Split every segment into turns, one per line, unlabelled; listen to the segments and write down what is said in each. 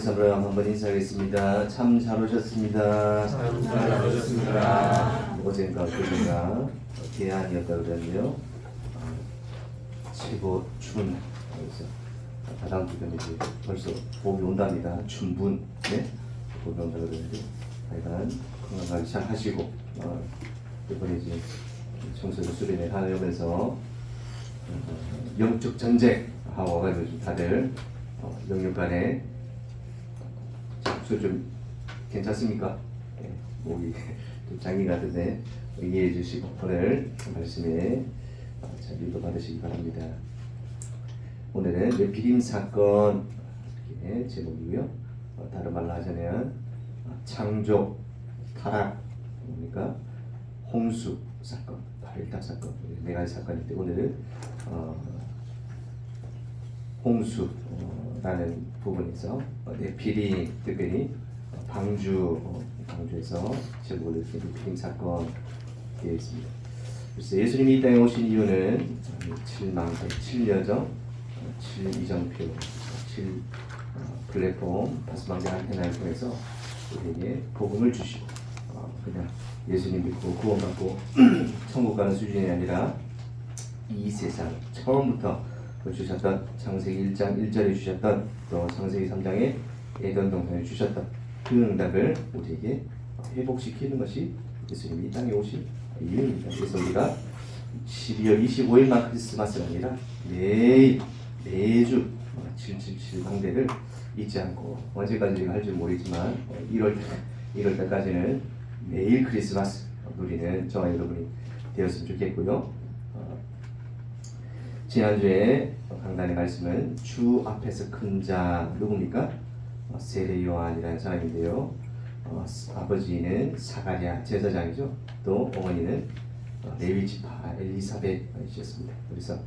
사람으로 한번 인사하겠습니다. 참 잘 오셨습니다.
참 잘 오셨습니다.
어젠가 그젠가 대안이었다 그랬는데요. 최고 춘 그래서 다다음 주면 이제 벌써 봄이 온답니다. 춘분 네 봄이 온다 그러는데 하여간 건강하게 잘 하시고 이번에 이제 청소년 수련회 하려면서 영적 전쟁 하고 와가지고 다들 영육간에 목소리 좀 괜찮습니까? 네, 목이 좀 장기 같은데 이해해 주시고 오늘 말씀에 잘 읽어 받으시기 바랍니다. 오늘은 뇌피림 사건 이렇게 제목이고요. 다른 말로 하자면 창조, 타락, 뭡니까? 홍수 사건, 발일탑 사건, 네 가지 사건인데 오늘은 홍수라는 부분에서 네피림 특별히 방주에서 제목을 이렇게 네피림 사건 되어 있습니다. 그래서 예수님이 이 땅에 오신 이유는 7여정, 7이정표, 7 플랫폼, 파수방대 안테나를 통해서 우리에게 복음을 주시고 그냥 예수님 믿고 구원받고 천국 가는 수준이 아니라 이 세상 처음부터 주셨던 창세기 1장 1절에 주셨던 또 창세기 3장에 에덴 동산에 주셨던 그 응답을 우리에게 회복시키는 것이 예수님이 이 땅에 오신 이유입니다. 그래서 우리가 12월 25일만 크리스마스가 아니라 매주 777 방대를 잊지 않고 언제까지 할지 모르겠지만 1월 달까지는 매일 크리스마스 누리는 저와 여러분이 되었으면 좋겠고요. 지난주에 강단의 말씀은 주 앞에서 큰 자 누굽니까? 세례 요한이라는 사람인데요. 아버지는 사가랴 제사장이죠. 또 어머니는 레위 지파 엘리사벳이었습니다. 그래서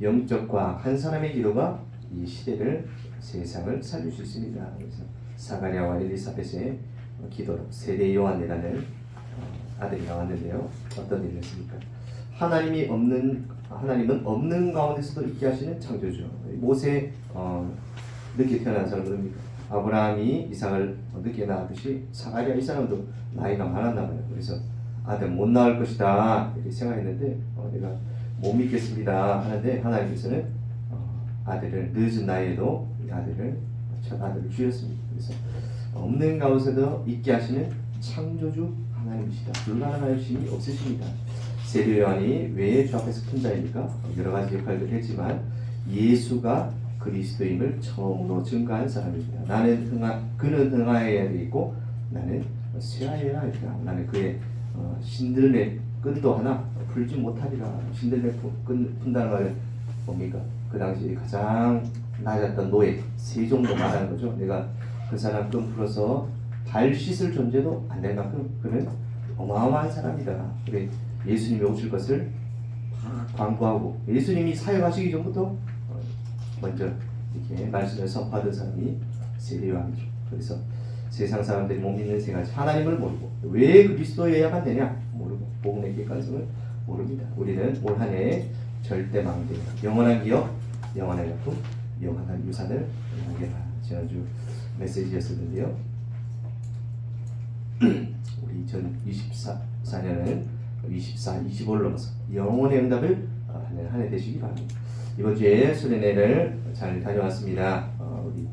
영적 과학 한 사람의 기도가 이 시대를 세상을 살릴 수 있습니다. 그래서 사가랴와 엘리사벳의 기도로 세례 요한이라는 아들이 나왔는데요. 어떤 일을 했습니까? 하나님은 없는 가운데서도 있게 하시는 창조주. 모세 늦게 태어난 사람 누굽니까? 아브라함이 이삭을 늦게 낳았듯이 사가랴 이 사람도 나이가 많았나 봐요. 그래서 아들 못 낳을 것이다 이렇게 생각했는데 내가 못 믿겠습니다 하는데 하나님께서는 아들을 늦은 나이에도 첫 아들을 주셨습니다. 그래서 없는 가운데서도 있게 하시는 창조주 하나님이시다. 불가능한 신이 없으십니다. 세례 요한이 왜 주 앞에서 큰 자입니까? 여러 가지 역할을 했지만 예수가 그리스도임을 처음으로 증거한 사람입니다. 그는 흥하여야 되겠고 나는 쇠하여야 하리라. 나는 그의 신들매 끈도 하나 풀지 못하리라. 신들매 푼다는 말은 뭡니까? 그 당시 가장 낮았던 노예 세종도 말하는 거죠. 내가 그 사람 끈 풀어서 발 씻을 존재도 안 될 만큼 그는 어마어마한 사람이다. 그래 예수님이 오실 것을 광고하고 예수님이 사역하시기 전부터 먼저 이렇게 말씀을 선포하던 사람이 세례 요한이죠. 그래서 세상 사람들이 못 믿는 세 가지 하나님을 모르고 왜 그리스도여야만 되냐 모르고 복음의 객관성을 모릅니다. 우리는 올 한 해 절대 망대 영원한 기업 영원한 약품 영원한 유산을 남겨라. 지난주 메시지였었는데요. 우리 2024년은 24, 25를 넘어서 영혼의 응답을 하는 한 해 되시기 바랍니다. 이번 주에 수련회를 잘 다녀왔습니다. 우리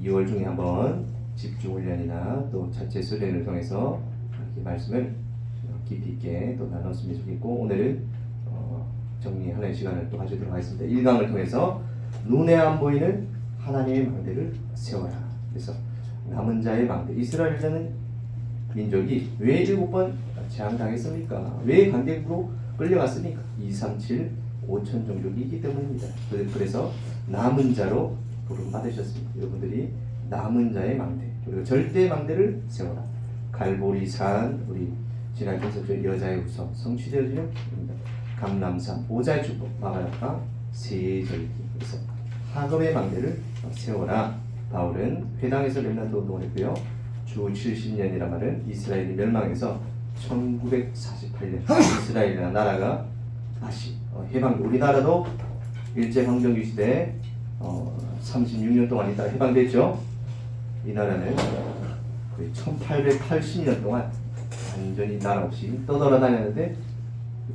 2월 중에 한번 집중 훈련이나 또 자체 수련을 통해서 이렇게 말씀을 깊이 있게 또 나눴으면 좋겠고 오늘은 정리하는 시간을 또 가지도록 하겠습니다. 1강을 통해서 눈에 안 보이는 하나님의 망대를 세워라. 그래서 남은 자의 망대. 이스라엘이라는 민족이 왜 7번 재앙당했습니까? 왜 강대국으로 끌려갔습니까? 237 5천 종족이 있기 때문입니다. 그래서 남은 자로 부름받으셨습니다. 여러분들이 남은 자의 망대 그리고 절대 망대를 세워라. 갈보리산 우리 지난 conception 여자의 후손 성취되어지는 감람산 보좌의 축복 마가라파 세절기 그래서 하급의 망대를 세워라. 바울은 회당에서 렘넌트 운동을 했고요. 주 70년이란 말은 이스라엘이 멸망해서 1948년 이스라엘이라는 나라가 다시 해방. 우리나라도 일제강점기 시대에 36년 동안 있다가 해방됐죠. 이 나라는 거의 1880년 동안 완전히 나라 없이 떠돌아다녔는데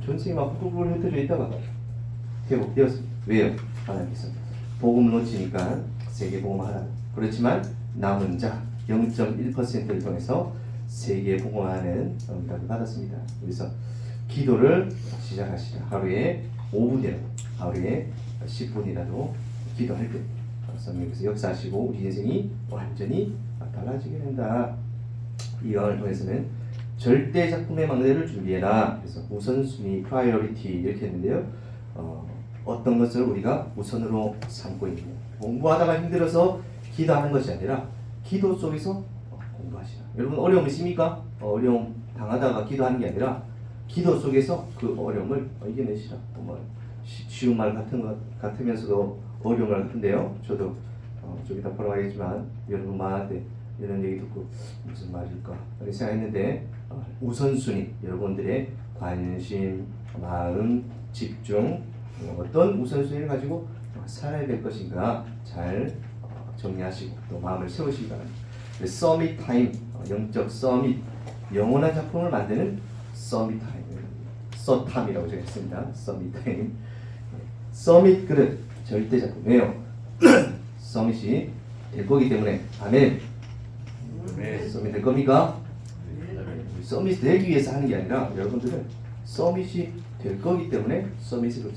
전생에 막 후불 흩어져 있다가 회복되었습니다. 왜요? 하나님께서 복음을 놓치니까 세계 복음하라. 그렇지만 남은 자 0.1%를 통해서 세계 복음하는 응답을 받았습니다. 그래서 기도를 시작하시라. 하루에 5분이라도, 하루에 10분이라도 기도할 때 성령께서 역사하시고 우리 인생이 완전히 달라지게 된다. 이걸 통해서는 절대 작품의 망대를 준비해라. 그래서 우선순위, priority 이렇게 했는데요. 어떤 것을 우리가 우선으로 삼고 있느냐. 공부하다가 힘들어서 기도하는 것이 아니라 기도 속에서 공부하시라. 여러분 어려움 있습니까? 어려움 당하다가 기도하는 게 아니라 기도 속에서 그 어려움을 이겨내시라. 정말 쉬운 말 같은 것 같으면서도 어려운 말 같은데요. 저도 좀 이따 보러 가겠지만 여러분 마한테 이런 얘기 듣고 무슨 말일까 이렇게 생각했는데 우선순위, 여러분들의 관심, 마음, 집중 어떤 우선순위를 가지고 살아야 될 것인가 잘 정리하시고 또 마음을 세우시기 바랍니다. 서밋 타임, 영적 서밋, 영원한 작품을 만드는 서밋 타임, 서탐이라고 적었습니다. 서밋 타임, 서밋 그릇, 절대 작품이에요. 서밋이 될 거기 때문에 아멘. 서밋 될 겁니까? 서밋이 되기 위해서 하는 게 아니라 여러분들은 서밋이 될 거기 때문에 서밋을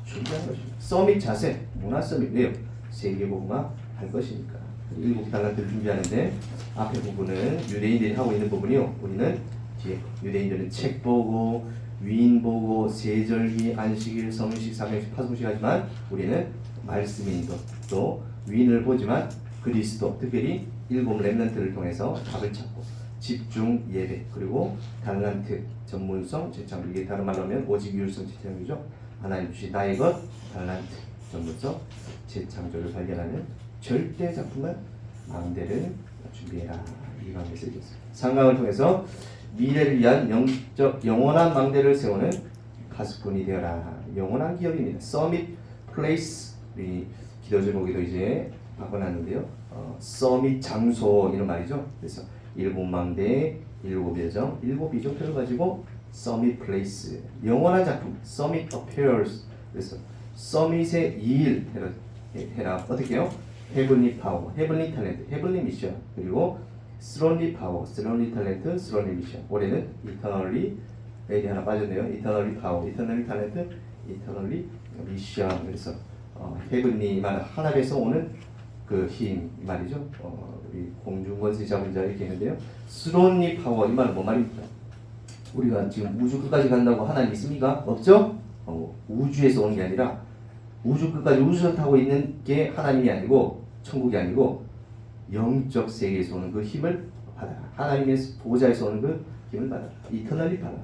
준비하는 것입니다. 서밋 자세, 문화 서밋이에요. 세계 복음화 할 것이니까. 7 달란트를 준비하는데 앞에 부분은 유대인들이 하고 있는 부분이요. 우리는 뒤에 유대인들은 책 보고 위인 보고 세절기, 안식일, 성식, 삼형식, 파송식 하지만 우리는 말씀인 것, 또 위인을 보지만 그리스도, 특별히 7 렘넌트를 통해서 답을 찾고 집중 예배, 그리고 달란트, 전문성, 재창조. 이게 다른 말로 하면 오직 유일성 재창조죠. 하나님 주신 나의 것, 달란트, 전문성, 재창조를 발견하는 절대 작품은 망대를 준비해라. 이런 메시지였습니다. 상강을 통해서 미래를 위한 영원한 망대를 세우는 가수꾼이 되어라. 영원한 기업입니다. 서밋 플레이스, 우리 기도 제목에도 이제 바꿔놨는데요. 서밋 장소 이런 말이죠. 그래서 7 망대, 7 여정, 7 비전표를 가지고 서밋 플레이스, 영원한 작품, 서밋 어페어스. 그래서 서밋의 2일 해라. 어떻게요? 헤븐리 파워, 헤븐리 탤런트, 헤븐리 미션, 그리고 스론리 파워, 스론리 탤런트, 스론리 미션. 올해는 이터널리, 에이 하나 빠졌네요. 이터널리 파워, 이터널리 탤런트, 이터널리 미션. 그래서 헤븐리 말 하늘에서 오는 그 힘 말이죠. 우리 공중권세 잡은 자 이렇게 했는데요. 스론리 파워 이 말은 뭐 말입니까? 우리가 지금 우주 끝까지 간다고 하나님 있습니까? 없죠? 우주에서 오는 게 아니라 우주 끝까지 우주선 타고 있는 게 하나님이 아니고 천국이 아니고 영적 세계에서 오는 그 힘을 받아라. 하나님의 보좌에서 오는 그 힘을 받아라. 이터널리 받아라.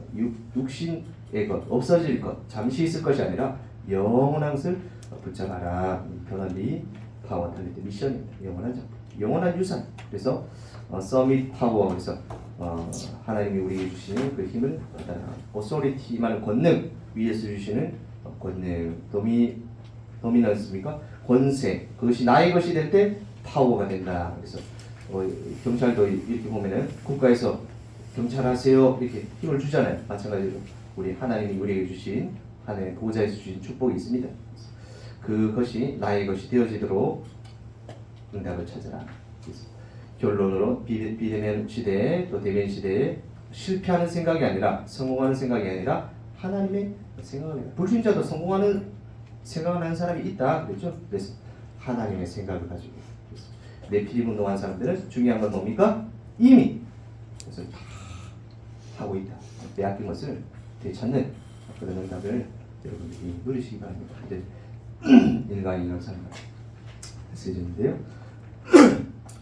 육신의 것, 없어질 것, 잠시 있을 것이 아니라 영원한 것을 붙잡아라. 이터널리 파워 탤런트 미션입니다. 영원한 작품, 영원한 유산. 그래서 서밋 파워, 그래서 하나님이 우리에게 주시는 그 힘을 받아라. 오소리티 말은 권능, 위에서 주시는 권능, 도미넌스입니까? 권세, 그것이 나의 것이 될 때 파워가 된다. 그래서 경찰도 이렇게 보면은 국가에서 경찰하세요 이렇게 힘을 주잖아요. 마찬가지로 우리 하나님이 우리에게 주신 하나님의 보좌에서 주신 축복이 있습니다. 그것이 나의 것이 되어지도록 응답을 찾아라. 그래서 결론으로 비대면 시대에 또 대면 시대에 실패하는 생각이 아니라 성공하는 생각이 아니라 하나님의 생각을 해요. 불신자도 성공하는 생각을 하는 사람이 있다 그랬죠. 그래서 하나님의 생각을 가지고 내 피리 운동한 사람들은 중요한 건 뭡니까? 이미 그래서 다 하고 있다. 빼앗긴 것을 되찾는 그런 응답을 여러분들이 누리시기 바랍니다. 일간인간 삶 메시지인데요.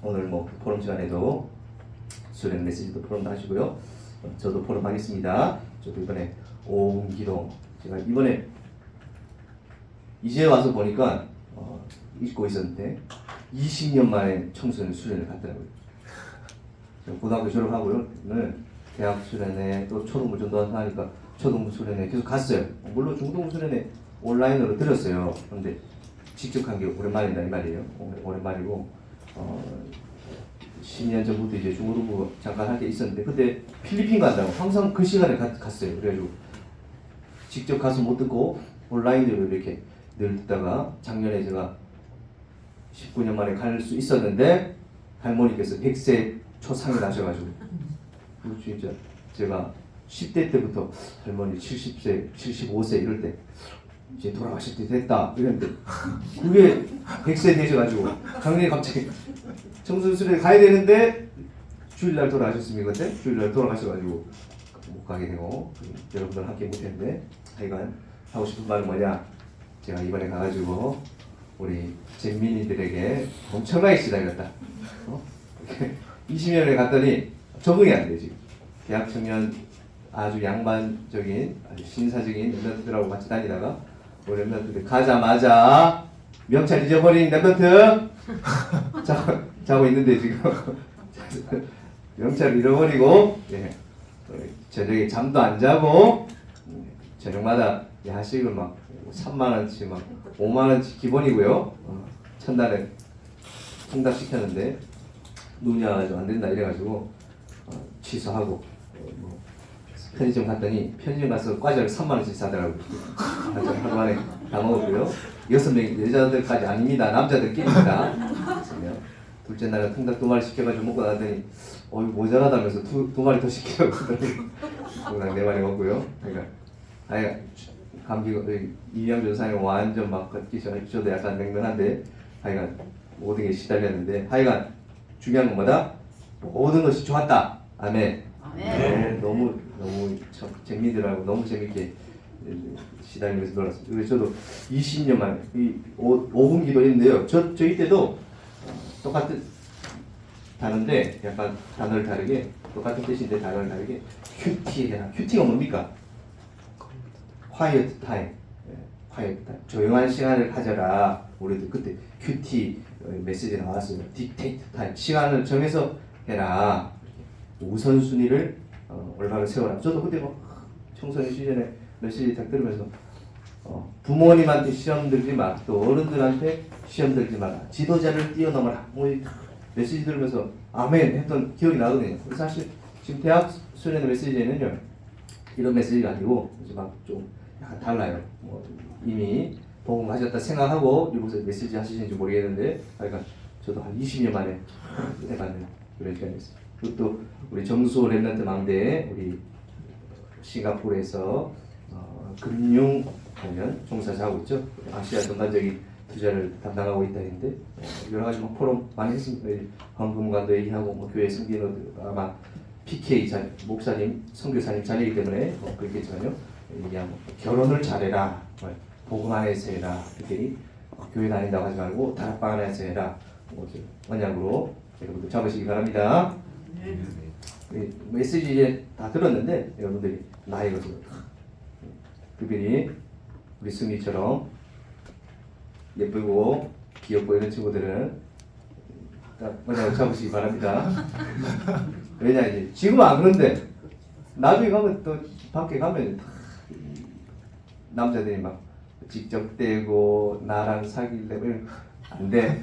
오늘 뭐 포럼 시간에도 수련 메시지도 포럼도 하시고요. 저도 포럼 하겠습니다. 저도 이번에 오분 기도 제가 이번에 이제 와서 보니까 잊고 있었는데 20년 만에 청소년 수련을 갔더라고요. 고등학교 졸업하고요. 대학 수련회 또 초등부 전도하고 하니까 초등부 수련회 계속 갔어요. 물론 중등부 수련회 온라인으로 들었어요. 그런데 직접 간 게 오랜만이다 이 말이에요. 오랜만이고 10년 전부터 이제 중고등부 잠깐 할 때 있었는데 그때 필리핀 간다고 항상 그 시간에 갔어요. 그래가지고 직접 가서 못 듣고 온라인으로 이렇게 늘 듣다가 작년에 제가 19년 만에 갈 수 있었는데 할머니께서 100세 초상이 나셔가지고 진짜 제가 10대 때부터 할머니 70세, 75세 이럴 때 이제 돌아가실 때 됐다 이랬는데 그게 100세 되셔가지고 작년에 갑자기 청순수련회 가야 되는데 주일날 돌아가셨습니까? 그때? 주일날 돌아가셔가지고 못 가게 되고 여러분들 함께 못했는데 하여간 하고 싶은 말은 뭐냐, 제가 이번에 가가지고 우리 잼민이들에게 엄청나게 시달렸다. 20년에 갔더니 적응이 안 돼. 지금 대학 청년 아주 양반적인 아주 신사적인 랩런트들하고 같이 다니다가 우리 랩런트들 가자마자 명찰 잊어버린 랩런트 자고 있는데 지금 명찰을 잃어버리고 저녁에 잠도 안 자고 저녁마다 야식을 막 3만원치 막 5만원치 기본이고요. 첫날에 통닭시켰는데 눈이 와가지고 안 된다 이래가지고 취소하고 뭐 편의점 갔더니 편의점 가서 과자를 3만원씩 사더라고요. 하루 만에 다 먹었고요. 6명 여자들까지 아닙니다. 남자들끼리입니다. 둘째 날에 통닭 2마리 시켜가지고 먹고 나더니 이거 모자라다면서 두 마리 더 시키라고 그러더니 통닭 4마리 먹고요. 그러니까 감기가 이양 전사님 완전 막 걷기 전에 저도 약간 냉면한데 하여간 모든 게 시달렸는데 하여간 중요한 건 뭐다? 모든 것이 좋았다. 아멘. 네, 너무 재미들하고 너무 재밌게 시달리면서 놀았습니다. 그래서 저도 20년 만에 이 5분 기도했는데요. 저희 때도 똑같은 단어인데 약간 단어를 다르게 똑같은 뜻인데 단어를 다르게 큐티해라. 큐티가 뭡니까? quiet time, quiet time. 조용한 시간을 가져라. 우리도 그때 큐티 메시지 나왔어요. dictate time. 시간을 정해서 해라. 우선순위를 올바로 세워라. 저도 그때 막 청소년 시절에 메시지 딱 들으면서 부모님한테 시험 들지 마. 또 어른들한테 시험 들지 마라. 지도자를 뛰어넘어라. 메시지 들으면서 아멘 했던 기억이 나거든요. 사실 지금 대학 수련의 메시지에는요 이런 메시지가 아니고 이제 막 좀 약간 달라요. 이미 복음하셨다 생각하고 이곳에 메시지 하시는지 모르겠는데, 그러니까 저도 한 20년 만에 해봤는 그런 시간이었습니다. 그리고 또 우리 정수 랩런트 망대에 우리 싱가포르에서 금융 관련 종사자 하고 있죠. 아시아 전반적인 투자를 담당하고 있다 했는데 여러 가지 막 포럼 많이 했습니다. 헌금관도 얘기하고 교회 섬기는 아마 PK 목사님, 선교사님 자리이기 때문에 그렇겠지만요. 얘기하고 결혼을 잘해라, 복음 안에서 해라. 특별히 교회 다닌다고 하지 말고 다락방 안에서 해라. 언약으로 여러분들 잡으시기 바랍니다. 메시지 이제 다 들었는데 여러분들이 나의 것을 특별히 우리 승리처럼 예쁘고 귀엽고 이런 친구들은 언약을 잡으시기 바랍니다. 왜냐 이제 지금은 안 그런데 나중에 가면 또 밖에 가면 남자들이 막 직접 대고 나랑 사귀려면 안 돼.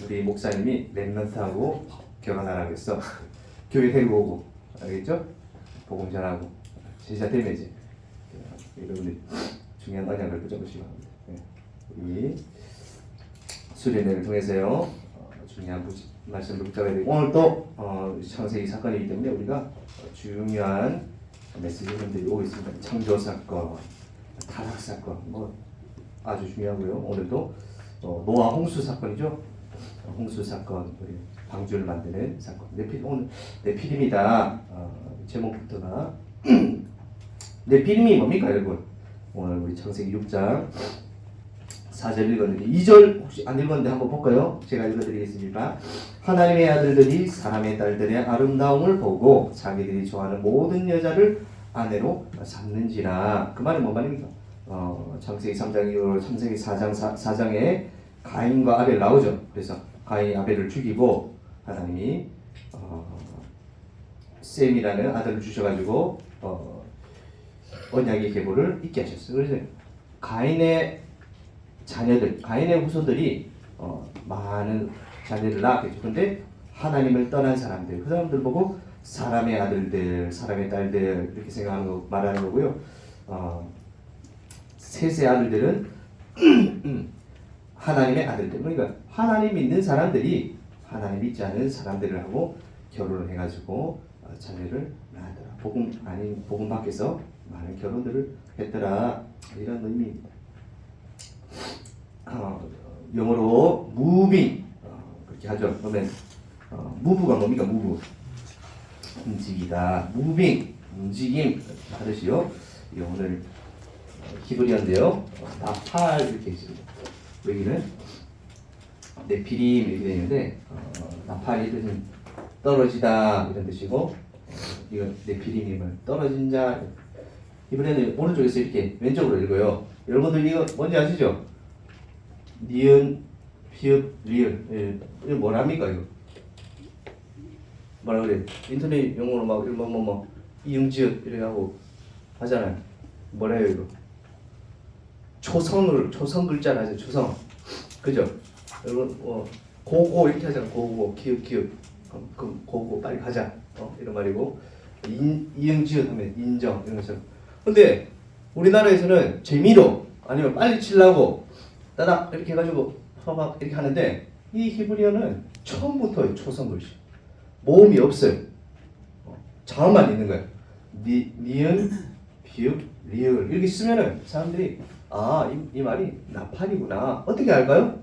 우리 목사님이 랩런트하고 결혼하라고 했어. 교회 데리고 오고, 알겠죠? 복음 전하고 진짜 되면지 여러분들 중요한 언약을 붙잡으시기 바랍니다. 우리 수련회를 통해서요 중요한 말씀을 붙잡아야 되고, 오늘 또 창세기 사건이기 때문에 우리가 중요한 메시지들이 오고 있습니다. 창조 사건, 타락 사건 아주 중요하고요. 오늘도 노아 홍수 사건이죠. 홍수 사건, 우리 방주를 만드는 사건. 오늘 네피림이다. 제목부터가 네피림이 뭡니까, 여러분? 오늘 우리 창세기 6장 4절 읽었는데 2절 혹시 안 읽었는데 한번 볼까요? 제가 읽어드리겠습니다. 하나님의 아들들이 사람의 딸들의 아름다움을 보고 자기들이 좋아하는 모든 여자를 아내로 삼는지라. 그 말은 뭔 말입니까? 창세기 3장 이후로 창세기 4장에 가인과 아벨 나오죠. 그래서 가인이 아벨을 죽이고 하나님이 셈이라는 아들을 주셔가지고 언약의 계보를 잊게 하셨어요. 그래서 가인의 자녀들, 가인의 후손들이 많은 자녀를 낳았겠죠. 그런데 하나님을 떠난 사람들, 그 사람들 보고 사람의 아들들, 사람의 딸들 이렇게 생각하는 거 말하는 거고요. 셋의 아들들은 하나님의 아들들. 그러니까 하나님 믿는 사람들이 하나님 믿지 않은 사람들을 하고 결혼을 해가지고 자녀를 낳았더라. 복음 아닌 복음 밖에서 많은 결혼들을 했더라. 이런 의미입니다. 영어로 moving 그렇게 하죠. 그러면 move가 뭡니까? move 움직이다. moving 움직임 하듯이요. 오늘 히브리어인데요. 나팔 이렇게 있습니다. 여기는 네피림 이렇게 되어 있는데 나팔이 뜻은 떨어지다 이런 뜻이고 이건 네피림임은 떨어진 자. 히브리어는 오른쪽에서 이렇게 왼쪽으로 읽어요. 여러분들 이거 뭔지 아시죠? 니은, 피읍, 리을. 이거 뭐랍니까 이거? 뭐라 그래? 인터넷 용어로 막 뭐 이응지읒 이렇게 하고 하잖아요. 뭐래요 이거? 초성 글자를 하죠. 초성. 그죠? 여러분 고고 이렇게 하잖아. 고고 기읍 그럼 고고 빨리 가자. 이런 말이고 이응지읒 하면 인정 이런 것처럼. 근데 우리나라에서는 재미로 아니면 빨리 치려고 따닥 이렇게 해가지고 서막 이렇게 하는데 이 히브리어는 처음부터 초성 글씨 모음이 없어요. 자음만 있는 거예요. 니은, 비읍, 리을 이렇게 쓰면은 사람들이 이 말이 나팔이구나. 어떻게 알까요?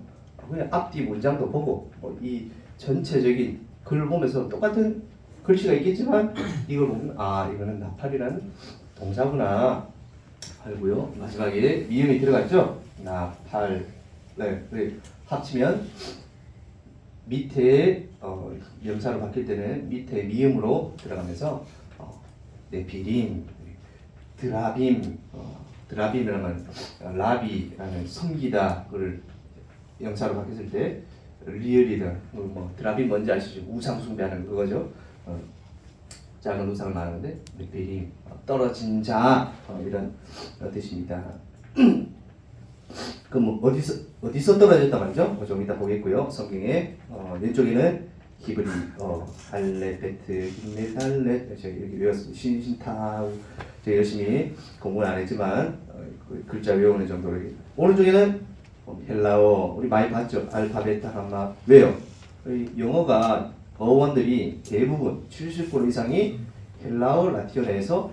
그냥 앞뒤 문장도 보고 이 전체적인 글을 보면서 똑같은 글씨가 있겠지만 이걸 보면 이거는 나팔이라는 동사구나 알고요. 마지막에 미음이 들어갔죠? 나팔. 네, 합치면 밑에 명사로 바뀔 때는 밑에 미음으로 들어가면서 네피림, 드라빔, 드라빔이라면 라비라는 섬기다 그를 명사로 바뀌었을 때 리을이든 드라빔 뭔지 아시죠? 우상 숭배하는 그거죠. 작은 우상을 말하는데 네피림 떨어진 자 이런 뜻입니다. 그럼 어디서 떨어졌다 말이죠? 좀 이따 보겠고요. 성경에 왼쪽에는 히브리 할레베트 힘내달렛 제가 이렇게 외웠습니다. 신타우 제가 열심히 공부는 안 했지만 글자 외우는 정도로. 오른쪽에는 헬라어 우리 많이 봤죠? 알파벳 하나 왜요? 영어가 어원들이 대부분 70% 이상이 헬라어 라틴어에서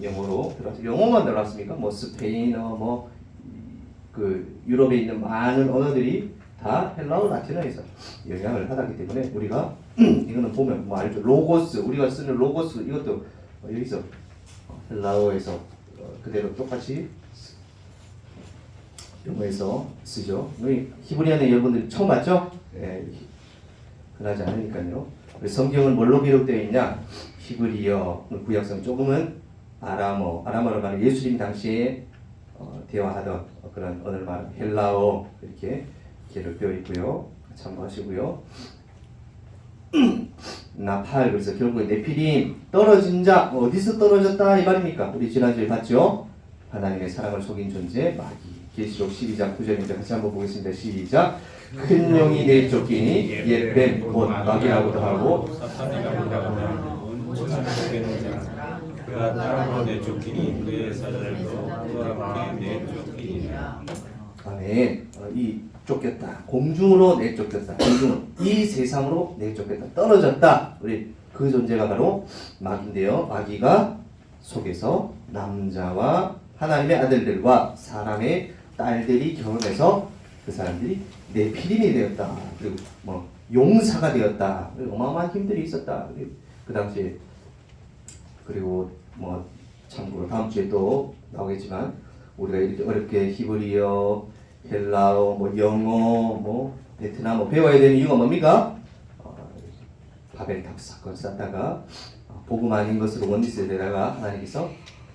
영어로 들어왔어요. 영어만 들어왔습니까? 스페인어 유럽에 있는 많은 언어들이 다 헬라어 라틴어에서 영향을 받았기 때문에 우리가 이거는 보면 알죠? 로고스 우리가 쓰는 로고스 이것도 여기서 헬라어에서 그대로 똑같이 영어에서 쓰죠. 히브리어는 여러분들 처음 봤죠? 흔하지 않으니까요. 성경은 뭘로 기록되어 있냐? 히브리어, 구약성 조금은 아람어로 말하는 예수님 당시에 대화하던 그런 언어를 말하는 헬라어 이렇게 기록되어 있고요. 참고하시고요. 나팔 그래서 결국에 네피림 떨어진 자 어디서 떨어졌다 이 말입니까? 우리 지난주에 봤죠? 하나님의 사랑을 속인 존재 마귀. 계시록 12장 9절입니다. 같이 한번 보겠습니다. 시작. 큰 용이 내쫓기니 옛뱀 곧 마귀라고도 하고
사탄이라고도 하고 온천한 자 그가 땅으로 내쫓기니 그의 사자들도 그와 함께 내쫓기니라.
아멘. 이 쫓겼다. 공중으로 내쫓겼다. 공중 이 세상으로 내쫓겼다. 떨어졌다. 우리 그 존재가 바로 마귀인데요. 마귀가 속에서 남자와 하나님의 아들들과 사람의 딸들이 결혼해서 그 사람들이 네피림이 되었다. 그리고 용사가 되었다. 어마어마한 힘들이 있었다. 그 당시에 그리고 참고로 다음 주에 또 나오겠지만 우리가 이렇게 어렵게 히브리어, 헬라어, 영어, 베트남어 배워야 되는 이유가 뭡니까? 바벨탑 사건 쌓다가 복음 아닌 것으로 원리스에다가 하나님께서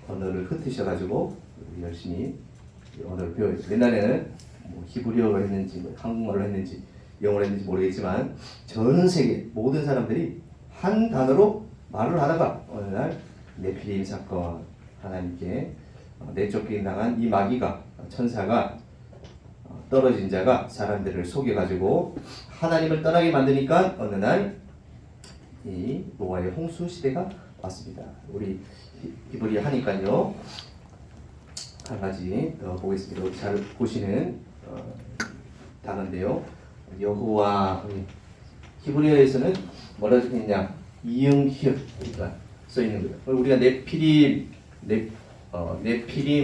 언어를 흩으셔가지고 열심히 언어를 배워야 돼요. 옛날에는 히브리어로 했는지 한국말로 했는지 영어로 했는지 모르겠지만 전 세계 모든 사람들이 한 단어로 말을 하다가 어느 날 네피림 사건 하나님께 내쫓겨 나간 이 마귀가 천사가 떨어진 자가 사람들을 속여가지고 하나님을 떠나게 만드니까 어느 날 이 노아의 홍수 시대가 왔습니다. 우리 히브리 하니까요. 한 가지 더 보겠습니다. 우리 잘 보시는 단어인데요. 여호와, 히브리어에서는 뭐라 적혀있냐? 이응히읗 써 있는 거예요. 우리가 네피림,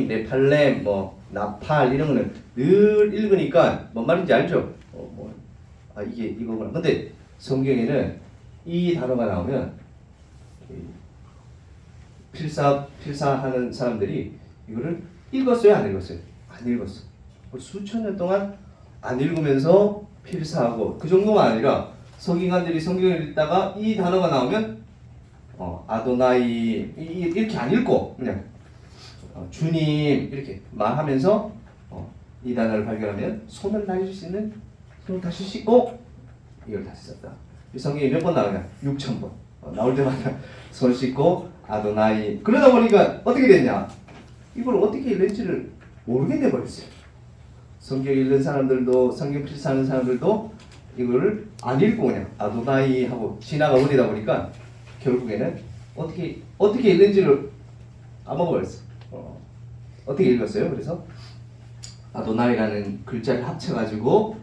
네팔렘, 뭐 나팔 이런 거는 늘 읽으니까 뭔 말인지 알죠? 이게 이거구나. 근데 성경에는 이 단어가 나오면 필사하는 사람들이 이거를 읽었어요, 안 읽었어요? 안 읽었어. 수천 년 동안 안 읽으면서 필사하고, 그 정도가 아니라 서기관들이 성경을 읽다가 이 단어가 나오면 아도나이 이렇게 안 읽고 그냥 주님 이렇게 말하면서 이 단어를 발견하면 손을 날릴 수 있는, 손을 다시 씻고 이걸 다시 썼다. 이 성경이 몇 번 나오냐? 6,000번. 나올 때마다 손 씻고 아도나이. 그러다 보니까 어떻게 됐냐? 이걸 어떻게 읽는지를 모르게 돼버렸어요. 성경 읽는 사람들도, 성경 필사하는 사람들도 이거를 안 읽고 그냥 아도나이 하고 지나가 버리다 보니까 결국에는 어떻게 읽는지를 까먹어버렸어. 어떻게 읽었어요? 그래서 아도나이라는 글자를 합쳐가지고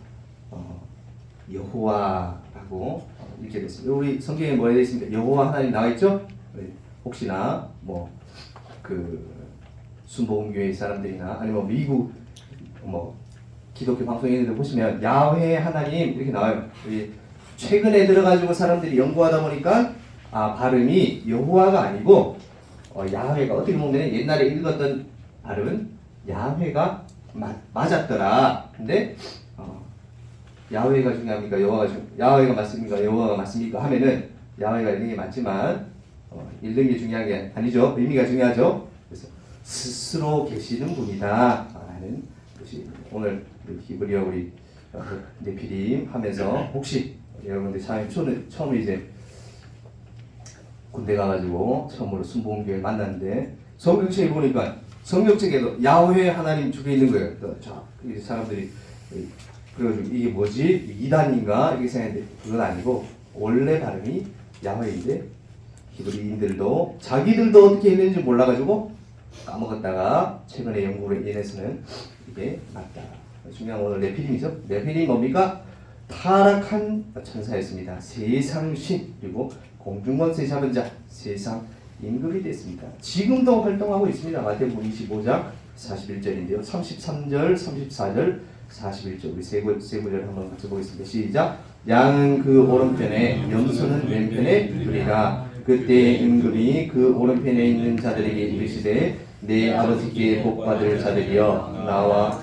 여호와라고 이렇게 됐습니다. 우리 성경에 뭐에 되어 있습니까? 여호와 하나님 나와 있죠? 혹시나 순복음교회 사람들이나 아니면 미국 기독교 방송인들 보시면 야훼 하나님 이렇게 나와요. 최근에 들어가지고 사람들이 연구하다 보니까 발음이 여호와가 아니고 야훼가 어떻게 보면 옛날에 읽었던 발음은 야훼가 맞았더라. 근데 야훼가 중요합니까? 야훼가 맞습니까? 여호와가 맞습니까? 하면은 야훼가 읽는 게 맞지만 읽는 게 중요한 게 아니죠. 의미가 중요하죠. 그래서 스스로 계시는 분이다 라는 것이 오늘 히브리어 우리 네피림 하면서, 혹시 여러분들 처음에 이제 군대 가가지고 처음으로 순복음교회 만났는데 성경책에 보니까 성경책에도 야훼 하나님 적혀 있는 거예요. 자, 이 사람들이 그래가지고 이게 뭐지? 이단인가? 이렇게 생각했는데 그건 아니고 원래 발음이 야훼인데 히브리인들도 자기들도 어떻게 했는지 몰라가지고 까먹었다가 최근에 연구로 인해서는 이게 맞다. 중요한 오늘 네피림이죠. 네피림 뭡니까? 타락한 천사였습니다. 세상신 그리고 공중권세 잡은 자, 세상 임금이 됐습니다. 지금도 활동하고 있습니다. 마태복음 25장 41절인데요. 33절, 34절, 41절 우리 세 구절 한번 같이 보겠습니다. 시작. 양은 그 오른편에, 염소는 왼편에 두리라. 그때 임금이 그 오른편에 있는 자들에게 이르시되 내 아버지께 복받을 자들이여 나와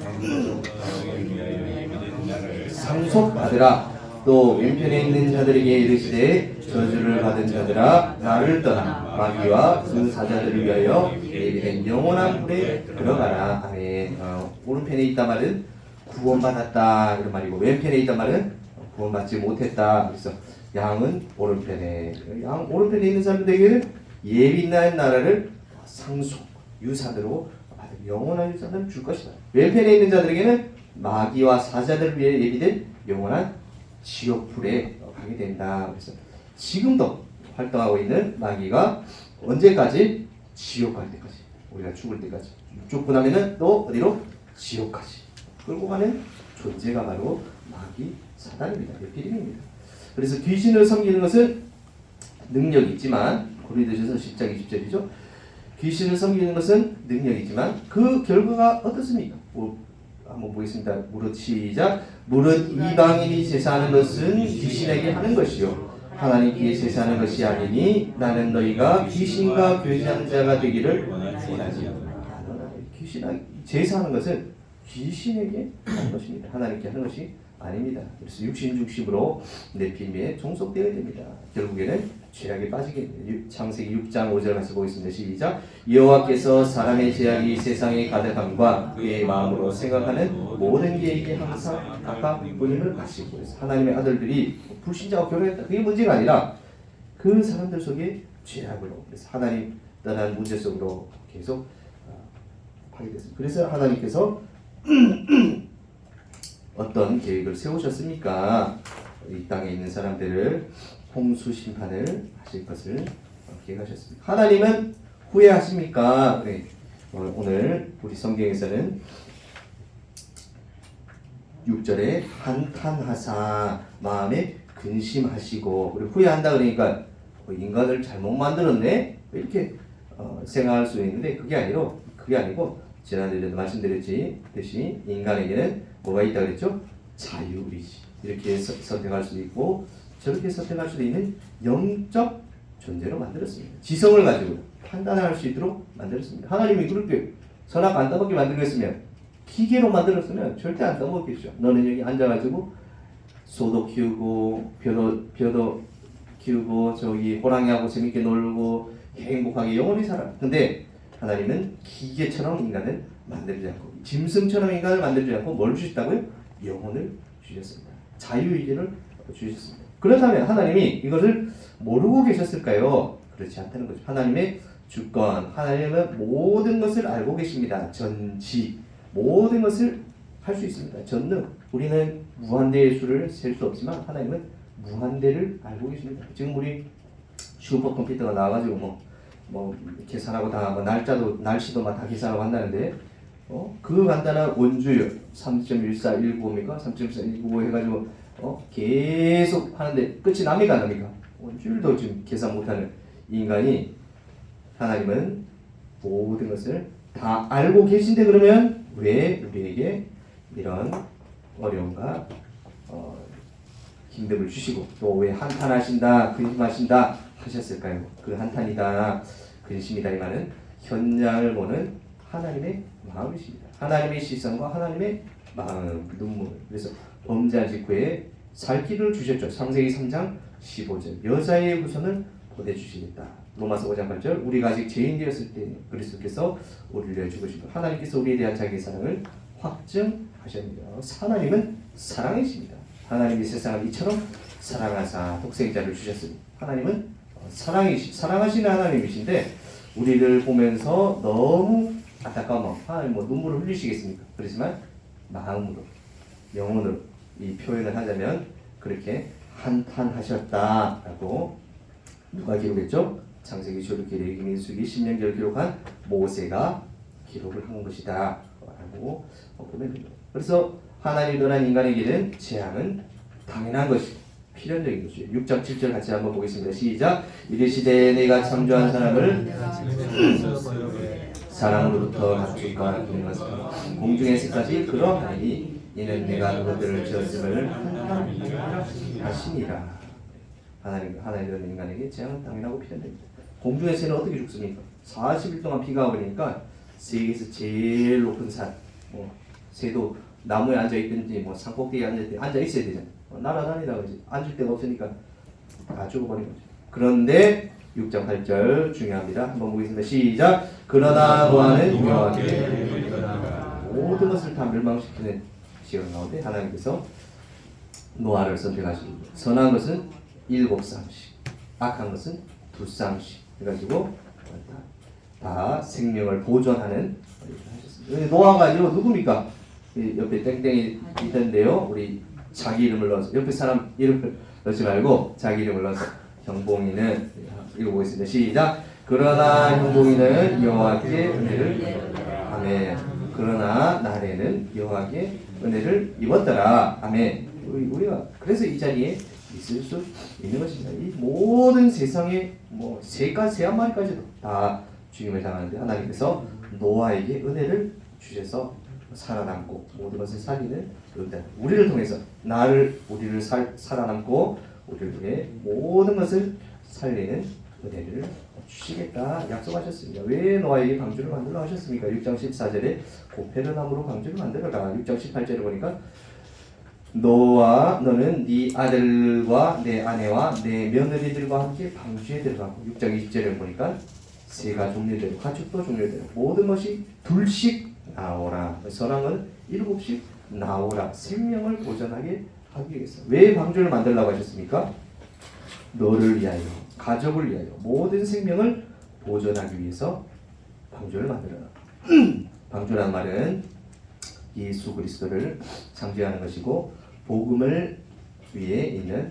상속받으라. 또 왼편에 있는 자들에게 이르시되 저주를 받은 자들아 나를 떠나 마귀와 그 사자들을 위하여 예비된 영원한 불에 들어가라. 아멘. 오른편에 있다 말은 구원받았다 이런 말이고, 왼편에 있다 말은 구원받지 못했다. 그래서 양은 오른편에, 오른편에 있는 사람들에게는 예비된 나라를 상속 유산으로 받은 영원한 유산을 줄 것이다. 왼편에 있는 자들에게는 마귀와 사자들을 위해 예비된 영원한 지옥불에 가게 된다. 그래서 지금도 활동하고 있는 마귀가 언제까지? 지옥 갈 때까지, 우리가 죽을 때까지. 죽고 나면은 또 어디로? 지옥까지 끌고 가는 존재가 바로 마귀 사단입니다. 네피림입니다. 그래서 귀신을 섬기는 것은 능력이 있지만, 고린도전서 10장 20절이죠. 귀신을 섬기는 것은 능력이 있지만 그 결과가 어떻습니까? 한번 보겠습니다. 무릇 시작. 무릇 이방인이 제사하는 것은 귀신에게 하는 것이요 하나님께 제사하는 것이 아니니 나는 너희가 귀신과 교제하는 자가 되기를 원하지 않노라. 귀신과 제사하는 것은 귀신에게 하는 것입니다. 하나님께 하는 것이 아닙니다. 그래서 육신으로 네피림에 종속되어야 됩니다. 결국에는 죄악에 빠지게 됩니다. 창세기 6장 5절 같이 보겠습니다. 시작. 여호와께서 사람의 죄악이 세상에 가득함과 그의 마음으로 생각하는 모든 계획이 항상 악함뿐임을 아시고, 그래서 하나님의 아들들이 불신자와 결혼했다, 그게 문제가 아니라 그 사람들 속에 죄악으로, 그래서 하나님 떠난 문제 속으로 계속 파괴됐습니다. 그래서 하나님께서 어떤 계획을 세우셨습니까? 이 땅에 있는 사람들을 홍수 심판을 하실 것을 계획하셨습니다. 하나님은 후회하십니까? 네. 오늘 우리 성경에서는 6절에 한탄하사 마음에 근심하시고, 우리 후회한다 그러니까 인간을 잘못 만들었네 이렇게 생각할 수 있는데 그게 아니고 지난주에도 말씀드렸듯이 인간에게는 뭐가 있다 그랬죠? 자유의지. 이렇게 선택할 수도 있고 저렇게 선택할 수도 있는 영적 존재로 만들었습니다. 지성을 가지고 판단할 수 있도록 만들었습니다. 하나님이 그렇게 선악 안 따먹게 만들겠으면, 기계로 만들었으면 절대 안 따먹겠죠. 너는 여기 앉아가지고 소도 키우고 벼도 키우고 저기 호랑이하고 재밌게 놀고 행복하게 영원히 살아. 근데 하나님은 기계처럼 인간을 만들지 않고 짐승처럼 인간을 만들지 않고 뭘 주셨다고요? 영혼을 주셨습니다. 자유의지를 주셨습니다. 그렇다면 하나님이 이것을 모르고 계셨을까요? 그렇지 않다는 거죠. 하나님의 주권, 하나님은 모든 것을 알고 계십니다. 전지, 모든 것을 할 수 있습니다. 전능. 우리는 무한대의 수를 셀 수 없지만 하나님은 무한대를 알고 계십니다. 지금 우리 슈퍼컴퓨터가 나와가지고 뭐 계산하고 다 날씨도 다 계산하고 한다는데 그 간단한 원주율 3.1419입니까? 3.1419 해가지고 계속 하는데 끝이 납니까 안 납니까? 원주율도 지금 계산 못하는 인간이 하나님은 모든 것을 다 알고 계신데 그러면 왜 우리에게 이런 어려움과 힘듦을 주시고 또 왜 한탄하신다 근심하신다 하셨을까요? 그 한탄이다 근심이다 이 말은 현장을 보는 하나님의 마음이십니다. 하나님의 시선과 하나님의 마음, 눈물. 그래서 범죄한 직후에 살 길을 주셨죠. 창세기 3장 15절 여자의 후손을 보내주시겠다. 로마서 5장 8절 우리가 아직 죄인 되었을 때 그리스도께서 우리를 위하여 죽으시고 하나님께서 우리에 대한 자기의 사랑을 확증하셨습니다. 하나님은 사랑이십니다. 하나님이 세상을 이처럼 사랑하사 독생자를 주셨습니다. 하나님은 사랑하시는 하나님이신데 우리를 보면서 너무 안타까운 마음, 하나님 눈물을 흘리시겠습니까? 그렇지만 마음으로, 영혼으로 이 표현을 하자면 그렇게 한탄하셨다라고 누가 기록했죠? 창세기, 출애굽기, 레위기, 민수기, 신명기를 기록한 모세가 기록을 한 것이다 라고 보면 됩니다. 그래서 하나님이 떠난 인간에게는 재앙은 당연한 것이고 필연적인 것이에요. 6장 7절 같이 한번 보겠습니다. 시작. 이르시되 내가 창조한 사람을 사랑으로부터 가축과 동물과 공중의 새까지 그러하니 이는 내가 그것들을 지었음을 하시니라. 하나님은 인간에게 재앙은 당연하고 필연됩니다. 공중의 새는 어떻게 죽습니까? 40일 동안 비가 오니까 세계에서 제일 높은 산, 새도 나무에 앉아 있든지 산꼭대기에 앉아 있어야 되잖아요. 날아다니다가 앉을 데가 없으니까 다 죽어버린 거죠. 그런데 6장 8절 중요합니다. 한번 보겠습니다. 시작. 그러나 노아는 여호와께 모든 것을 다 멸망시키는 지경 가운데 하나님께서 노아를 선택하시고 선한 것은 7쌍씩, 악한 것은 2쌍씩 해가지고 다 생명을 보존하는 하셨습니다. 노아가 아니고 누굽니까? 옆에 땡땡이 있던데요. 우리 자기 이름을 넣어서 옆에 사람 이름을 넣지 말고 자기 이름을 넣어서 형봉이는 읽어보겠습니다. 시작. 그러나 형봉이는 여호와께 은혜를 아멘. 그러나 나래는 여호와께 은혜를 입었더라. 아멘. 우리가 그래서 이 자리에 있을 수 있는 것입니다. 이 모든 세상의 새 한 마리까지도 다 죽임을 당하는데 하나님께서 노아에게 은혜를 주셔서 살아남고 모든 것을 살리는 은혜. 우리를 통해서 우리를 살아남고 우리를 통해 모든 것을 살리는 은혜를 주시겠다 약속하셨습니다. 왜 노아에게 방주를 만들어 하셨습니까? 6장 14절에 고페르나무로 방주를 만들어라. 6장 18절에 보니까 너는 네 아들과 내 아내와 내 며느리들과 함께 방주에 들어가고 6장 20절에 보니까 새가 종류대로 가축도 종류대로 모든 것이 둘씩 나오라. 선왕은 7씩 나오라. 생명을 보존하게 하기 위해서. 왜 방주를 만들라고 하셨습니까? 너를 위하여, 가족을 위하여, 모든 생명을 보존하기 위해서 방주를 만들어라. 방주란 말은 예수 그리스도를 상징하는 것이고 복음을 위해 있는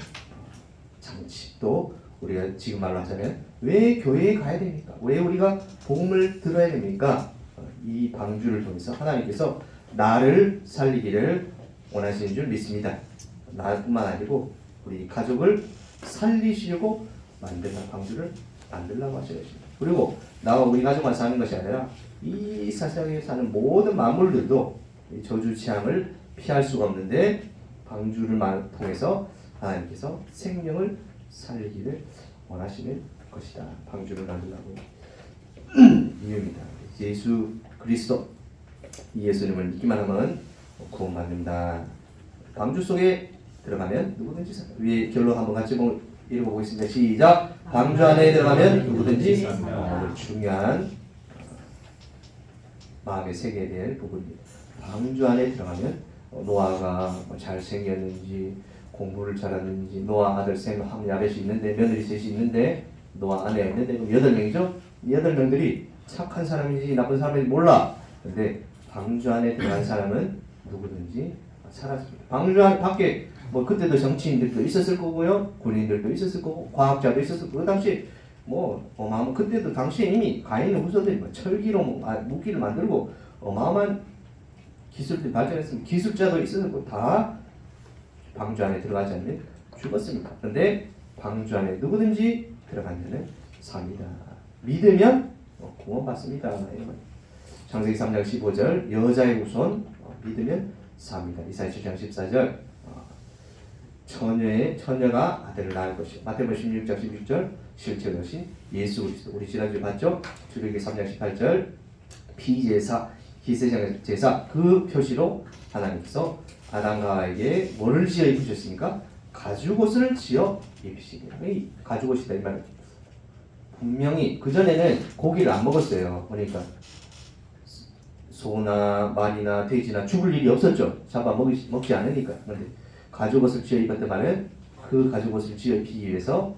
장치. 또 우리가 지금 말로 하자면 왜 교회에 가야 됩니까? 왜 우리가 복음을 들어야 됩니까? 이 방주를 통해서 하나님께서 나를 살리기를 원하시는 줄 믿습니다. 나뿐만 아니고 우리 가족을 살리시려고 만든 방주를 만들라고 하시는 것입니다. 그리고 나와 우리 가족만 사는 것이 아니라 이 세상에 사는 모든 만물들도 이 저주 취함을 피할 수가 없는데 방주를 통해서 하나님께서 생명을 살리기를 원하시는 것이다. 방주를 만들라고 이유입니다. 예수 그리스도 이 예수님을 믿기만 하면 구원받는다. 방주 속에 들어가면 누구든지 산다. 위에 결론 한번 같이 읽어보겠습니다. 시작. 방주 안에 들어가면 누구든지 산다. 중요한 마음의 세계에 대한 부분입니다. 방주 안에 들어가면 노아가 잘생겼는지 공부를 잘하는지 노아 아들 셈, 함, 야벳이 있는데 며느리 셋이 있는데 노아 아내가 있는데 8명이죠? 8명들이 착한 사람인지 나쁜 사람인지 몰라. 근데 방주 안에 들어간 사람은 누구든지 살았습니다. 방주 안 밖에 뭐 그때도 정치인들도 있었을 거고요, 군인들도 있었을 거고, 과학자도 있었을 거고. 그 당시 어마어마 그때도 당시에 이미 가인의 후손들이 철기로 무기를 만들고 어마어마한 기술들이 발전했습니다. 기술자도 있었을 거고 다 방주 안에 들어가지 않으면 죽었습니다. 그런데 방주 안에 누구든지 들어가면은 삽니다. 믿으면 구원받습니다. 창세기 3장 15절 여자의 후손 믿으면 삽니다. 이사야 7장 14절 처녀가 아들을 낳을 것이요. 마태복음 16장 16절 실제 것인 예수 그리스도. 우리 지난주에 봤죠? 출애굽기 3장 18절 피제사 희생 제사 그 표시로 하나님께서 아담과 하와에게 뭐를 지어 입히셨습니까? 가죽옷을 지어 입히시니라. 가죽옷이다 이 말은 분명히 그 전에는 고기를 안 먹었어요. 그러니까 소나 말이나 돼지나 죽을 일이 없었죠. 잡아 먹지 않으니까. 그런데 가죽옷을 지어 입었던 말은 그 가죽옷을 지어 입히기 위해서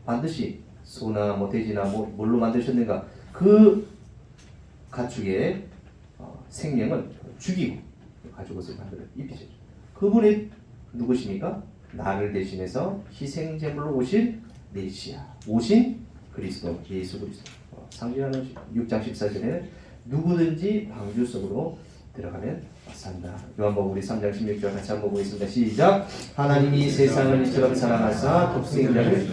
반드시 소나 돼지나 뭘로 만드셨는가 그 가축의 생명을 죽이고 가죽옷을 만들어 입히셨죠. 그분이 누구십니까? 나를 대신해서 희생제물로 오신 메시아, 오신 그리스도, 예수 그리스도 상징하는 6장 14절에는 누구든지 방주 속으로 들어가면 산다. 요한복음 우리 3장 16절 같이 한번 보겠습니다. 시작. 하나님이 세상을 이처럼 사랑하사 독생자를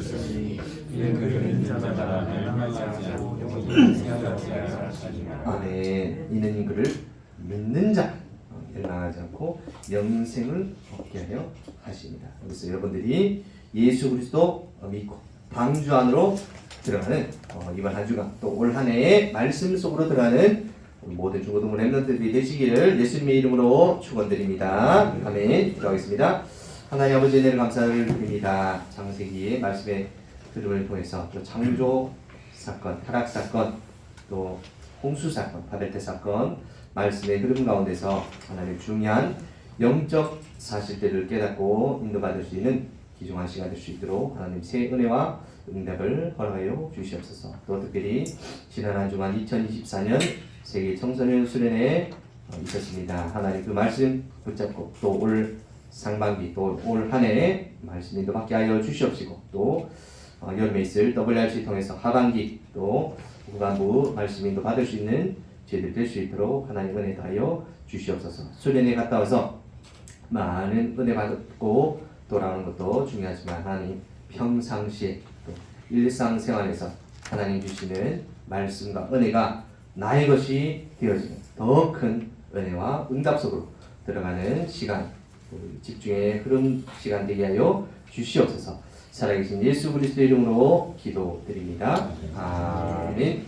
아멘. 이는 그를 믿는 자 멸망하지 않고 영생을 얻게 하려 하십니다. 그래서 여러분들이 예수 그리스도 믿고 방주 안으로 들어가는 이번 한 주간 또 올 한 해의 말씀 속으로 들어가는 모든 중고등부 렘넌트들이 되시기를 예수님의 이름으로 축원드립니다. 아멘. 기도하겠습니다. 하나님 아버지 은혜를 감사를 드립니다. 창세기의 말씀의 흐름을 통해서 또 창조 사건, 타락 사건, 또 홍수 사건, 바벨탑 사건 말씀의 흐름 가운데서 하나님 중요한 영적 사실들을 깨닫고 인도받을 수 있는 귀중한 시간 될 수 있도록 하나님 새 은혜와 응답을 허락하여 주시옵소서. 또 특별히 지난 한 주간 2024년 세계 청소년 수련회에 있었습니다. 하나님 그 말씀 붙잡고 또 올 상반기 또 올 한 해에 말씀 인도받게 하여 주시옵시고 또 여름에 있을 WRC 통해서 하반기 또 후반부 말씀 인도 받을 수 있는 저희들 될 수 있도록 하나님 은혜 다하여 주시옵소서. 수련회 갔다 와서 많은 은혜 받고 돌아오는 것도 중요하지만 하나님 평상시에 또 일상생활에서 하나님 주시는 말씀과 은혜가 나의 것이 되어지는 더 큰 은혜와 응답 속으로 들어가는 시간, 집중의 흐름 시간 되게 하여 주시옵소서. 살아계신 예수 그리스도 이름으로 기도드립니다. 아멘.